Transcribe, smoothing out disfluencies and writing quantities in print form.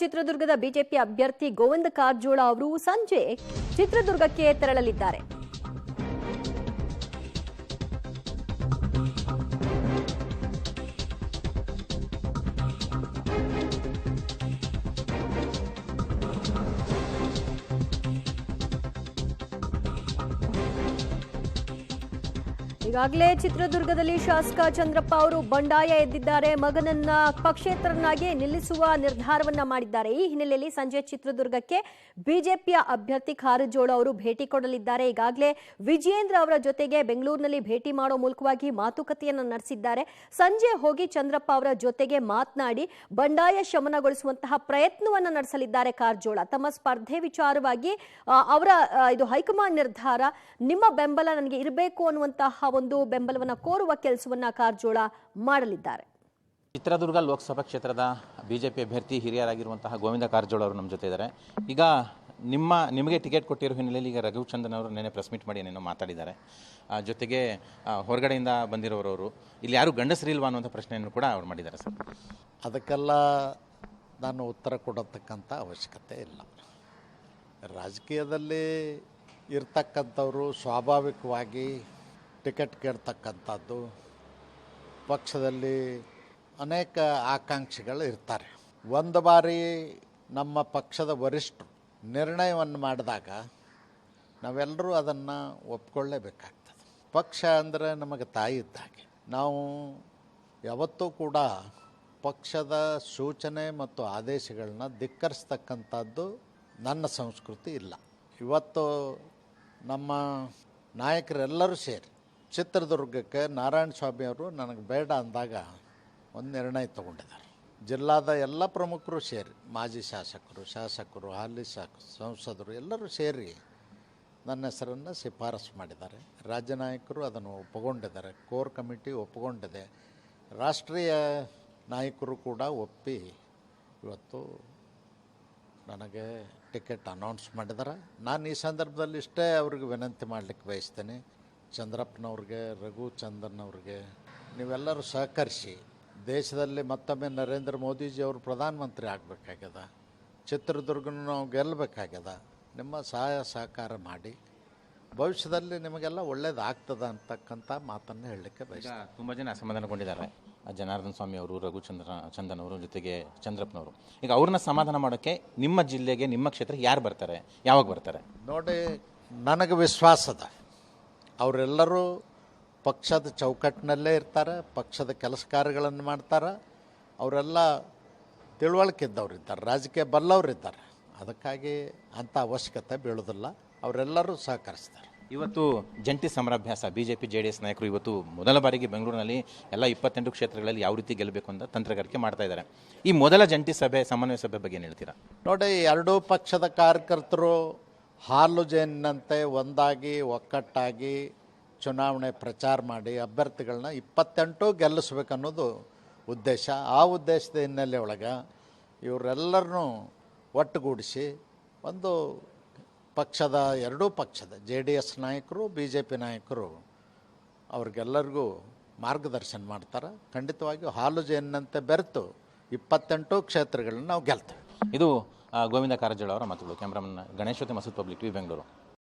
ಚಿತ್ರದುರ್ಗದ ಬಿಜೆಪಿ ಅಭ್ಯರ್ಥಿ ಗೋವಿಂದ ಕಾರಜೋಳ ಅವರು ಸಂಜೆ ಚಿತ್ರದುರ್ಗಕ್ಕೆ ತೆರಳಲಿದ್ದಾರೆ. ಈಗಾಗಲೇ ಚಿತ್ರದುರ್ಗದಲ್ಲಿ ಶಾಸಕ ಚಂದ್ರಪ್ಪ ಅವರು ಬಂಡಾಯ ಎದ್ದಿದ್ದಾರೆ. ಮಗನನ್ನ ಪಕ್ಷೇತರನಾಗಿ ನಿಲ್ಲಿಸುವ ನಿರ್ಧಾರವನ್ನ ಮಾಡಿದ್ದಾರೆ. ಈ ಹಿನ್ನೆಲೆಯಲ್ಲಿ ಸಂಜೆ ಚಿತ್ರದುರ್ಗಕ್ಕೆ ಬಿಜೆಪಿಯ ಅಭ್ಯರ್ಥಿ ಕಾರಜೋಳ ಅವರು ಭೇಟಿ ಕೊಡಲಿದ್ದಾರೆ. ಈಗಾಗಲೇ ವಿಜಯೇಂದ್ರ ಅವರ ಜೊತೆಗೆ ಬೆಂಗಳೂರಿನಲ್ಲಿ ಭೇಟಿ ಮಾಡೋ ಮೂಲಕವಾಗಿ ಮಾತುಕತೆಯನ್ನು ನಡೆಸಿದ್ದಾರೆ. ಸಂಜೆ ಹೋಗಿ ಚಂದ್ರಪ್ಪ ಅವರ ಜೊತೆಗೆ ಮಾತನಾಡಿ ಬಂಡಾಯ ಶಮನಗೊಳಿಸುವಂತಹ ಪ್ರಯತ್ನವನ್ನ ನಡೆಸಲಿದ್ದಾರೆ ಕಾರಜೋಳ. ತಮ್ಮ ಸ್ಪರ್ಧೆ ವಿಚಾರವಾಗಿ ಅವರ ಇದು ಹೈಕಮಾಂಡ್ ನಿರ್ಧಾರ, ನಿಮ್ಮ ಬೆಂಬಲ ನನಗೆ ಇರಬೇಕು ಅನ್ನುವಂತಹ ಒಂದು ಬೆಂಬಲವನ್ನ ಕೋರುವ ಕೆಲಸವನ್ನ ಕಾರಜೋಳ ಮಾಡಲಿದ್ದಾರೆ. ಚಿತ್ರದುರ್ಗ ಲೋಕಸಭಾ ಕ್ಷೇತ್ರದ ಬಿಜೆಪಿ ಅಭ್ಯರ್ಥಿ ಹಿರಿಯರಾಗಿರುವಂತಹ ಗೋವಿಂದ ಕಾರಜೋಳ ಅವರು ನಮ್ಮ ಜೊತೆ ಇದ್ದಾರೆ. ಈಗ ನಿಮಗೆ ಟಿಕೆಟ್ ಕೊಟ್ಟಿರೋ ಹಿನ್ನೆಲೆಯಲ್ಲಿ ಈಗ ರಘುಚಂದನ್ ಅವರು ನೆನೆ ಪ್ರೆಸ್ ಮೀಟ್ ಮಾಡಿ ಏನೇನೋ ಮಾತಾಡಿದ್ದಾರೆ. ಜೊತೆಗೆ ಹೊರಗಡೆಯಿಂದ ಬಂದಿರೋರವರು ಇಲ್ಲಿ ಯಾರು ಗಂಡಸರಿಲ್ವಾ ಅನ್ನುವಂಥ ಪ್ರಶ್ನೆಯನ್ನು ಕೂಡ ಅವ್ರು ಮಾಡಿದ್ದಾರೆ. ಸರ್, ಅದಕ್ಕೆಲ್ಲ ನಾನು ಉತ್ತರ ಕೊಡತಕ್ಕಂಥ ಅವಶ್ಯಕತೆ ಇಲ್ಲ. ರಾಜಕೀಯದಲ್ಲಿ ಇರ್ತಕ್ಕಂಥವರು ಸ್ವಾಭಾವಿಕವಾಗಿ ಟಿಕೆಟ್ ಕೇಳ್ತಕ್ಕಂಥದ್ದು, ಪಕ್ಷದಲ್ಲಿ ಅನೇಕ ಆಕಾಂಕ್ಷಿಗಳು ಇರ್ತಾರೆ. ಒಂದು ಬಾರಿ ನಮ್ಮ ಪಕ್ಷದ ವರಿಷ್ಠರು ನಿರ್ಣಯವನ್ನು ಮಾಡಿದಾಗ ನಾವೆಲ್ಲರೂ ಅದನ್ನು ಒಪ್ಕೊಳ್ಳೇಬೇಕಾಗ್ತದೆ. ಪಕ್ಷ ಅಂದರೆ ನಮಗೆ ತಾಯಿ ಇದ್ದಾಗೆ. ನಾವು ಯಾವತ್ತೂ ಕೂಡ ಪಕ್ಷದ ಸೂಚನೆ ಮತ್ತು ಆದೇಶಗಳನ್ನ ಧಿಕ್ಕರಿಸ್ತಕ್ಕಂಥದ್ದು ನನ್ನ ಸಂಸ್ಕೃತಿ ಇಲ್ಲ. ಇವತ್ತು ನಮ್ಮ ನಾಯಕರೆಲ್ಲರೂ ಸೇರಿ ಚಿತ್ರದುರ್ಗಕ್ಕೆ ನಾರಾಯಣ ಸ್ವಾಮಿ ಅವರು ನನಗೆ ಬೇಡ ಅಂದಾಗ ಒಂದು ನಿರ್ಣಯ ತಗೊಂಡಿದ್ದಾರೆ. ಜಿಲ್ಲಾದ ಎಲ್ಲ ಪ್ರಮುಖರು ಸೇರಿ, ಮಾಜಿ ಶಾಸಕರು, ಹಾಲಿ ಸಂಸದರು ಎಲ್ಲರೂ ಸೇರಿ ನನ್ನ ಹೆಸರನ್ನು ಶಿಫಾರಸು ಮಾಡಿದ್ದಾರೆ. ರಾಜ್ಯ ನಾಯಕರು ಅದನ್ನು ಒಪ್ಪಿಕೊಂಡಿದ್ದಾರೆ. ಕೋರ್ ಕಮಿಟಿ ಒಪ್ಪಿಕೊಂಡಿದೆ. ರಾಷ್ಟ್ರೀಯ ನಾಯಕರು ಕೂಡ ಒಪ್ಪಿ ಇವತ್ತು ನನಗೆ ಟಿಕೆಟ್ ಅನೌನ್ಸ್ ಮಾಡಿದ್ದಾರೆ. ನಾನು ಈ ಸಂದರ್ಭದಲ್ಲಿ ಇಷ್ಟೇ ಅವ್ರಿಗೆ ವಿನಂತಿ ಮಾಡಲಿಕ್ಕೆ ಬಯಸ್ತೇನೆ. ಚಂದ್ರಪ್ಪನವ್ರಿಗೆ, ರಘುಚಂದನ್ ಅವ್ರಿಗೆ, ನೀವೆಲ್ಲರೂ ಸಹಕರಿಸಿ ದೇಶದಲ್ಲಿ ಮತ್ತೊಮ್ಮೆ ನರೇಂದ್ರ ಮೋದಿಜಿಯವರು ಪ್ರಧಾನಮಂತ್ರಿ ಆಗಬೇಕಾಗ್ಯದ. ಚಿತ್ರದುರ್ಗನ ನಾವು ಗೆಲ್ಲಬೇಕಾಗ್ಯದ. ನಿಮ್ಮ ಸಹಾಯ ಸಹಕಾರ ಮಾಡಿ ಭವಿಷ್ಯದಲ್ಲಿ ನಿಮಗೆಲ್ಲ ಒಳ್ಳೇದಾಗ್ತದ ಅಂತಕ್ಕಂಥ ಮಾತನ್ನು ಹೇಳಲಿಕ್ಕೆ ಬಯಸ್ತೀನಿ. ತುಂಬ ಜನ ಅಸಮಾಧಾನಗೊಂಡಿದ್ದಾರೆ. ಜನಾರ್ದನ್ ಸ್ವಾಮಿ ಅವರು, ಚಂದನ್ ಅವರು, ಜೊತೆಗೆ ಚಂದ್ರಪ್ಪನವರು. ಈಗ ಅವ್ರನ್ನ ಸಮಾಧಾನ ಮಾಡೋಕ್ಕೆ ನಿಮ್ಮ ಜಿಲ್ಲೆಗೆ, ನಿಮ್ಮ ಕ್ಷೇತ್ರಕ್ಕೆ ಯಾರು ಬರ್ತಾರೆ, ಯಾವಾಗ ಬರ್ತಾರೆ? ನೋಡಿ, ನನಗೆ ವಿಶ್ವಾಸದ ಅವರೆಲ್ಲರೂ ಪಕ್ಷದ ಚೌಕಟ್ಟಿನಲ್ಲೇ ಇರ್ತಾರೆ, ಪಕ್ಷದ ಕೆಲಸ ಕಾರ್ಯಗಳನ್ನು ಮಾಡ್ತಾರೆ. ಅವರೆಲ್ಲ ತಿಳುವಳಿಕೆದ್ದವ್ರಿದ್ದಾರೆ, ರಾಜಕೀಯ ಬಲ್ಲವರಿದ್ದಾರೆ. ಅದಕ್ಕಾಗಿ ಅಂಥ ಅವಶ್ಯಕತೆ ಬೀಳೋದಿಲ್ಲ. ಅವರೆಲ್ಲರೂ ಸಹಕರಿಸ್ತಾರೆ. ಇವತ್ತು ಜಂಟಿ ಸಮರಾಭ್ಯಾಸ ಬಿಜೆಪಿ JDS ನಾಯಕರು ಇವತ್ತು ಮೊದಲ ಬಾರಿಗೆ ಬೆಂಗಳೂರಿನಲ್ಲಿ ಎಲ್ಲ 28 ಕ್ಷೇತ್ರಗಳಲ್ಲಿ ಯಾವ ರೀತಿ ಗೆಲ್ಲಬೇಕು ಅಂತ ತಂತ್ರಗಾರಿಕೆ ಮಾಡ್ತಾ ಇದ್ದಾರೆ. ಈ ಮೊದಲ ಜಂಟಿ ಸಭೆ, ಸಮನ್ವಯ ಸಭೆ ಬಗ್ಗೆ ಏನು ಹೇಳ್ತೀರಾ? ನೋಡಿ, ಎರಡೂ ಪಕ್ಷದ ಕಾರ್ಯಕರ್ತರು ಹಾಲು ಜೇನಿನಂತೆ ಒಂದಾಗಿ ಒಕ್ಕಟ್ಟಾಗಿ ಚುನಾವಣೆ ಪ್ರಚಾರ ಮಾಡಿ ಅಭ್ಯರ್ಥಿಗಳನ್ನ 28 ಗೆಲ್ಲಿಸ್ಬೇಕನ್ನೋದು ಉದ್ದೇಶ. ಆ ಉದ್ದೇಶದ ಹಿನ್ನೆಲೆ ಒಳಗೆ ಇವರೆಲ್ಲರನ್ನೂ ಒಟ್ಟುಗೂಡಿಸಿ ಒಂದು ಪಕ್ಷದ, ಎರಡೂ ಪಕ್ಷದ JDS ನಾಯಕರು, BJP ನಾಯಕರು ಅವ್ರಿಗೆಲ್ಲರಿಗೂ ಮಾರ್ಗದರ್ಶನ ಮಾಡ್ತಾರೆ. ಖಂಡಿತವಾಗಿಯೂ ಹಾಲು ಜೇನಿನಂತೆ ಬೆರೆತು 28 ಕ್ಷೇತ್ರಗಳನ್ನ ನಾವು ಗೆಲ್ತೇವೆ. ಇದು ಗೋವಿಂದ ಕಾರಜೋಳ ಅವರ ಮಾತುಗಳು. ಕ್ಯಾಮ್ರಾಮನ್ ಗಣೇಶ್ ಜೊತೆ ಮಸೂದ್ ಪಬ್ಲಿಕ್ ಟಿವಿ, ಬೆಂಗಳೂರು.